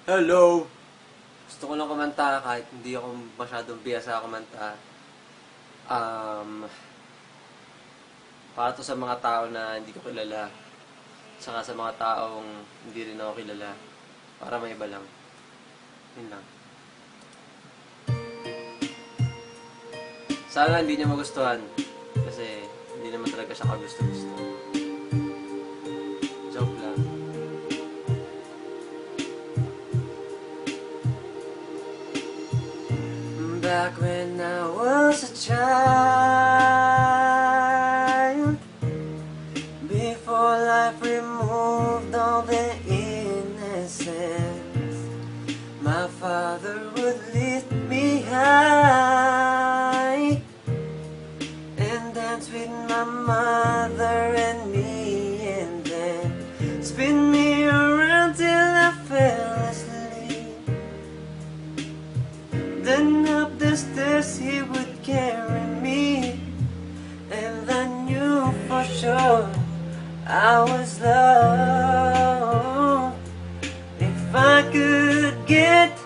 Hello! Gusto ko lang kumanta kahit hindi ako masyadong biyasa kumanta. Um, para to sa mga tao na hindi ko kilala. Saka sa mga taong hindi rin ako kilala. Para may iba lang. Yun lang. Sana hindi niya magustuhan. Kasi hindi naman talaga siya kagusto-gusto. Joke lang. Back when I was a child, before life removed all the innocence, my father would lift me high and dance with my mother and me, and then spin me around till I fell asleep. Then up the stairs he would carry me, and I knew for sure I was loved. If I could get